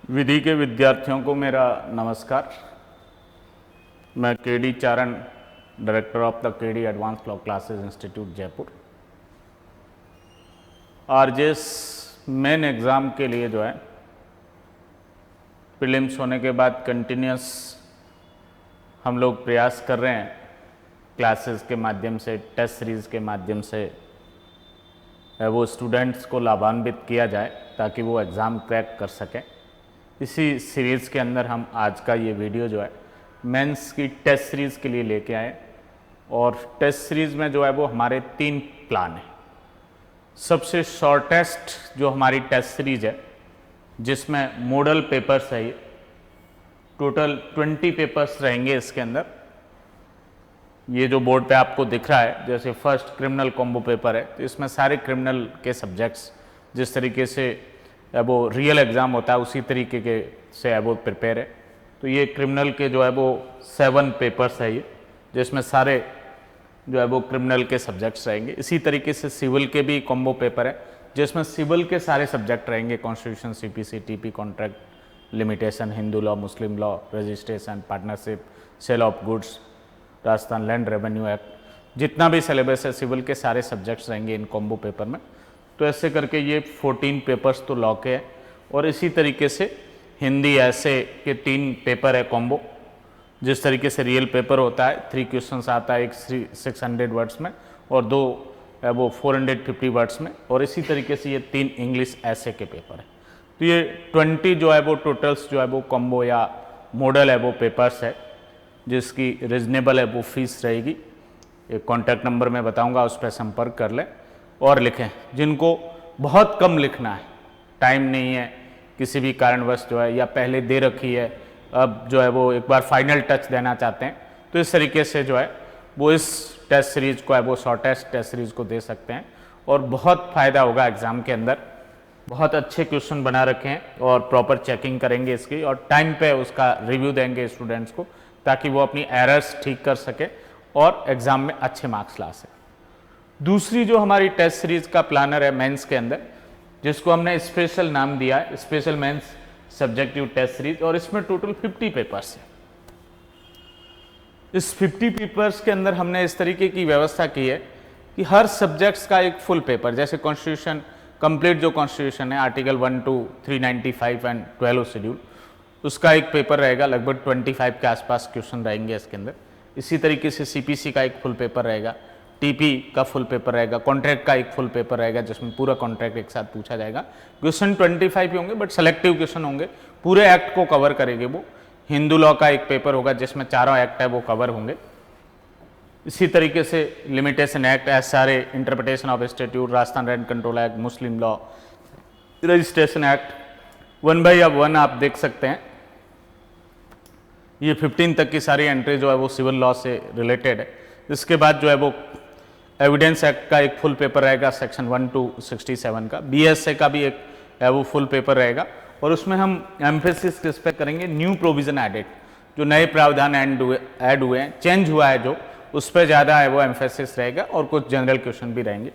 विधि के विद्यार्थियों को मेरा नमस्कार। मैं KD Charan, director of the KD advance law classes institute Jaipur. RJS main exam के लिए जो है प्रीलिम्स होने के बाद कंटिन्यूस हम लोग प्रयास कर रहे हैं, क्लासेस के माध्यम से, टेस्ट सीरीज़ के माध्यम से वो स्टूडेंट्स को लाभान्वित किया जाए ताकि वो एग्ज़ाम क्रैक कर सकें। इसी सीरीज़ के अंदर हम आज का ये वीडियो जो है मेंस की टेस्ट सीरीज़ के लिए लेके आए और टेस्ट सीरीज़ में जो है वो हमारे 3 प्लान हैं। सबसे शॉर्टेस्ट जो हमारी टेस्ट सीरीज़ है जिसमें मॉडल पेपर्स है, ये टोटल 20 पेपर्स रहेंगे इसके अंदर। ये जो बोर्ड पे आपको दिख रहा है, जैसे फर्स्ट क्रिमिनल कॉम्बो पेपर है, तो इसमें सारे क्रिमिनल के सब्जेक्ट्स जिस तरीके से वो रियल एग्ज़ाम होता है उसी तरीके के से वो प्रिपेयर है। तो ये क्रिमिनल के जो है वो 7 पेपर्स है ये, जिसमें सारे जो है वो क्रिमिनल के सब्जेक्ट्स रहेंगे। इसी तरीके से सिविल के भी कॉम्बो पेपर है जिसमें सिविल के सारे सब्जेक्ट रहेंगे, constitution, CPC, TP, contract, limitation, Hindu law, Muslim law, registration, partnership, sale of goods, Rajasthan land revenue act, जितना भी सिलेबस है सिविल के सारे सब्जेक्ट्स रहेंगे इन कॉम्बो पेपर में। तो ऐसे करके ये 14 पेपर्स तो लॉ के हैं। और इसी तरीके से हिंदी ऐसे के 3 पेपर है कॉम्बो। जिस तरीके से रियल पेपर होता है 3 क्वेश्चंस आता है, एक 600 वर्ड्स में और 2 वो 450 वर्ड्स में, और इसी तरीके से ये 3 इंग्लिश ऐसे के पेपर है। तो ये 20 जो है वो टोटल्स जो है वो कॉम्बो या मॉडल है वो पेपर्स है, जिसकी रिजनेबल है वो फीस रहेगी। एक कॉन्टैक्ट नंबर मैं बताऊंगा, उस पर संपर्क कर लें और लिखें। जिनको बहुत कम लिखना है, टाइम नहीं है किसी भी कारणवश जो है, या पहले दे रखी है, अब जो है वो एक बार फाइनल टच देना चाहते हैं, तो इस तरीके से जो है वो इस टेस्ट सीरीज़ को है वो शॉर्टेस्ट टेस्ट सीरीज़ को दे सकते हैं और बहुत फ़ायदा होगा एग्ज़ाम के अंदर। बहुत अच्छे क्वेश्चन बना रखे हैं और प्रॉपर चेकिंग करेंगे इसकी, और टाइम पे उसका रिव्यू देंगे स्टूडेंट्स को ताकि वो अपनी एरर्स ठीक कर सके और एग्ज़ाम में अच्छे मार्क्स ला सके। दूसरी जो हमारी टेस्ट सीरीज़ का प्लानर है मेंस के अंदर, जिसको हमने स्पेशल नाम दिया है special mains subjective test series, और इसमें टोटल 50 पेपर्स है। इस 50 पेपर्स के अंदर हमने इस तरीके की व्यवस्था की है कि हर सब्जेक्ट्स का एक फुल पेपर, जैसे कॉन्स्टिट्यूशन कंप्लीट जो कॉन्स्टिट्यूशन है, आर्टिकल 1 to 395 एंड 12 शेड्यूल, उसका एक पेपर रहेगा। लगभग 25 के आसपास क्वेश्चन रहेंगे इसके अंदर। इसी तरीके से सीपीसी का एक फुल पेपर रहेगा, टीपी का फुल पेपर रहेगा, कॉन्ट्रैक्ट का एक फुल पेपर रहेगा जिसमें पूरा कॉन्ट्रैक्ट एक साथ पूछा जाएगा। क्वेश्चन 25 ही होंगे बट सेलेक्टिव क्वेश्चन होंगे, पूरे एक्ट को कवर करेंगे वो। हिंदू लॉ का एक पेपर होगा जिसमें चारों एक्ट है वो कवर होंगे। इसी तरीके से limitation act, SRA, interpretation of statute, Rajasthan rent control act, Muslim law, registration act, 1 by 1 आप देख सकते हैं। ये 15 तक की सारी एंट्री जो है वो सिविल लॉ से रिलेटेड है। इसके बाद जो है वो एविडेंस एक्ट का एक फुल पेपर रहेगा, सेक्शन 1 to 67 का। बीएसए का भी एक है वो फुल पेपर रहेगा, और उसमें हम एम्फेसिस किस पे करेंगे, न्यू प्रोविजन एडेड, जो नए प्रावधान ऐड हुए हैं, चेंज हुआ है जो, उस पर ज़्यादा है वो एम्फेसिस रहेगा, और कुछ जनरल क्वेश्चन भी रहेंगे।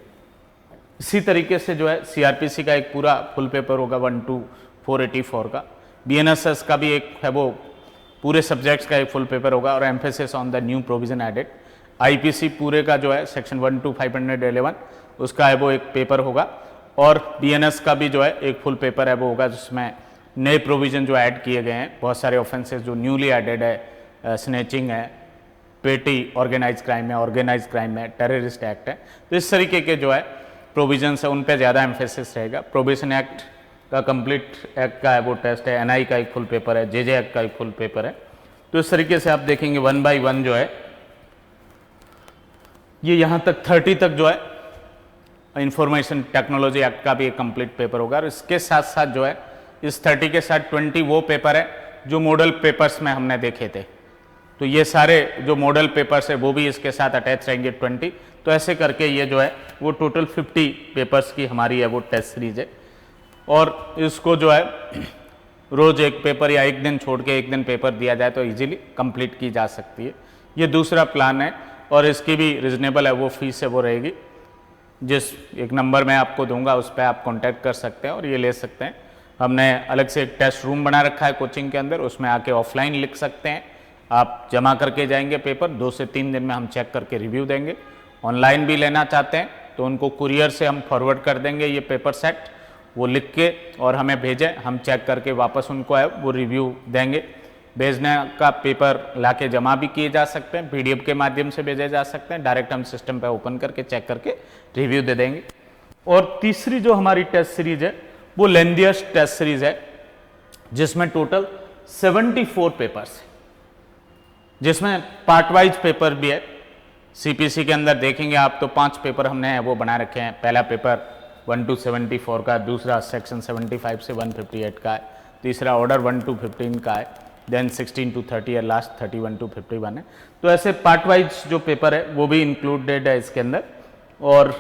इसी तरीके से जो है सीआरपीसी का एक पूरा फुल पेपर होगा 1 to 484 का। बीएनएसएस का भी एक है वो पूरे सब्जेक्ट्स का एक फुल पेपर होगा और emphasis on the new provision added. IPC पूरे का जो है सेक्शन 1 to 511 उसका है वो एक पेपर होगा, और बीएनएस का भी जो है एक फुल पेपर है वो होगा जिसमें नए प्रोविजन जो ऐड किए गए हैं, बहुत सारे ऑफेंसेस जो न्यूली एडेड है, स्नैचिंग है, पेटी ऑर्गेनाइज क्राइम है, ऑर्गेनाइज क्राइम है, टेररिस्ट एक्ट है। तो इस तरीके के जो है प्रोविजंस है उन पर ज़्यादा एम्फेसिस रहेगा। प्रोबेशन एक्ट का कंप्लीट एक्ट का है वो टेस्ट है, एनआई का एक फुल पेपर है, जेजे एक्ट का एक फुल पेपर है। तो इस तरीके से आप देखेंगे 1 by 1 जो है ये यहाँ तक 30 तक जो है इंफॉर्मेशन टेक्नोलॉजी एक्ट का भी एक कंप्लीट पेपर होगा। और इसके साथ साथ जो है इस 30 के साथ 20 वो पेपर है जो मॉडल पेपर्स में हमने देखे थे। तो ये सारे जो मॉडल पेपर्स है वो भी इसके साथ अटैच रहेंगे 20। तो ऐसे करके ये जो है वो टोटल 50 पेपर्स की हमारी है वो टेस्ट सीरीज है, और इसको जो है रोज़ एक पेपर या एक दिन छोड़ के एक दिन पेपर दिया जाए तो इजीली कंप्लीट की जा सकती है। ये दूसरा प्लान है, और इसकी भी रिजनेबल है वो फीस है वो रहेगी। जिस एक नंबर मैं आपको दूंगा उस पर आप कांटेक्ट कर सकते हैं और ये ले सकते हैं। हमने अलग से एक टेस्ट रूम बना रखा है कोचिंग के अंदर, उसमें आके ऑफलाइन लिख सकते हैं। आप जमा करके जाएंगे पेपर, 2 से 3 दिन में हम चेक करके रिव्यू देंगे। ऑनलाइन भी लेना चाहते हैं तो उनको कुरियर से हम फॉरवर्ड कर देंगे ये पेपर सेट, वो लिख के और हमें भेजें, हम चेक करके वापस उनको है वो रिव्यू देंगे। भेजने का पेपर लाके जमा भी किए जा सकते हैं, PDF के माध्यम से भेजे जा सकते हैं, डायरेक्ट हम सिस्टम पे ओपन करके चेक करके रिव्यू दे देंगे। और तीसरी जो हमारी टेस्ट सीरीज है वो लेंथिएस्ट टेस्ट सीरीज है, जिसमें टोटल 74 पेपर्स है, जिसमें पार्ट वाइज पेपर भी है। CPC के अंदर देखेंगे आप तो 5 पेपर हमने वो बना रखे हैं। पहला पेपर 1 to 74 का, दूसरा सेक्शन 75 से 158 का है, तीसरा ऑर्डर 1 to 15 का है, देन 16 to 30 है, लास्ट 31 to 51 है। तो ऐसे पार्ट वाइज जो पेपर है वो भी इंक्लूडेड है इसके अंदर। और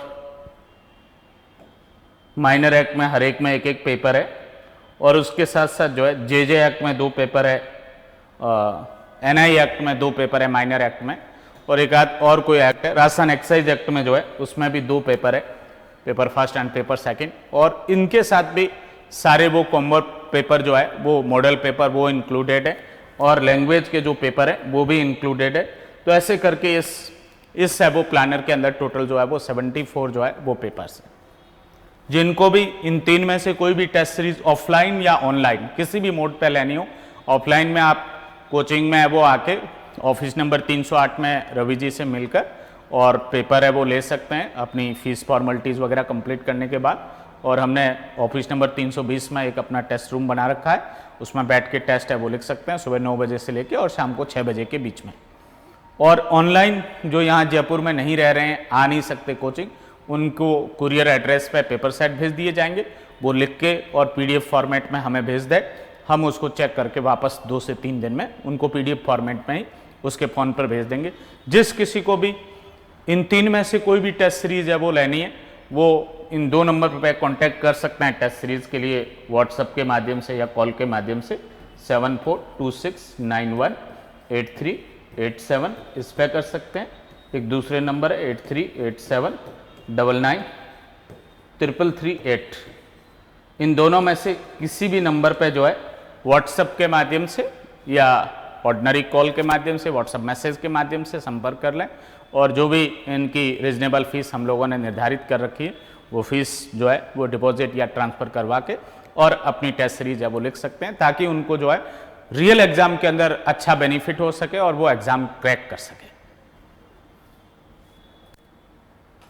माइनर एक्ट में हर एक में एक एक पेपर है, और उसके साथ साथ जो है JJ एक्ट में 2 पेपर है, NI एक्ट में 2 पेपर है माइनर एक्ट में, और एक आध और कोई एक्ट है राजस्थान एक्साइज एक्ट में जो है उसमें भी 2 पेपर है, paper first and paper second. और इनके साथ भी सारे वो कॉम्बो पेपर जो है वो मॉडल पेपर वो इंक्लूडेड है, और लैंग्वेज के जो पेपर है वो भी इंक्लूडेड है। तो ऐसे करके इस वो प्लानर के अंदर टोटल जो है वो 74 जो है वो पेपर्स है। जिनको भी इन 3 में से कोई भी टेस्ट सीरीज ऑफलाइन या ऑनलाइन किसी भी मोड पे लेनी हो, ऑफलाइन में आप कोचिंग में है वो आके ऑफिस नंबर 308 में रवि जी से मिलकर और पेपर है वो ले सकते हैं अपनी फीस फॉर्मेलिटीज़ वगैरह कंप्लीट करने के बाद। और हमने ऑफिस नंबर 320 में एक अपना टेस्ट रूम बना रखा है, उसमें बैठ के टेस्ट है वो लिख सकते हैं सुबह 9 बजे से लेके और शाम को 6 बजे के बीच में। और ऑनलाइन जो यहाँ जयपुर में नहीं रह रहे हैं, आ नहीं सकते कोचिंग, उनको कुरियर एड्रेस पे पेपर सेट भेज दिए जाएंगे, वो लिख के और PDF फॉर्मेट में हमें भेज दे, हम उसको चेक करके वापस 2 से 3 दिन में उनको PDF फॉर्मेट में ही उसके फ़ोन पर भेज देंगे। जिस किसी को भी इन 3 में से कोई भी टेस्ट सीरीज़ है वो लेनी है, वो इन 2 नंबर पर कांटेक्ट कर सकते हैं टेस्ट सीरीज़ के लिए, व्हाट्सएप के माध्यम से या कॉल के माध्यम से 7426918387 इस पर कर सकते हैं। एक दूसरे नंबर है 8387993338। इन दोनों में से किसी भी नंबर पे जो है व्हाट्सएप के माध्यम से या ऑर्डिनरी कॉल के माध्यम से, व्हाट्सएप मैसेज के माध्यम से संपर्क कर लें, और जो भी इनकी रीजनेबल फीस हम लोगों ने निर्धारित कर रखी है वो फीस जो है वो डिपॉजिट या ट्रांसफ़र करवा के और अपनी टेस्ट सीरीज है वो लिख सकते हैं, ताकि उनको जो है रियल एग्ज़ाम के अंदर अच्छा बेनिफिट हो सके और वो एग्ज़ाम क्रैक कर सके।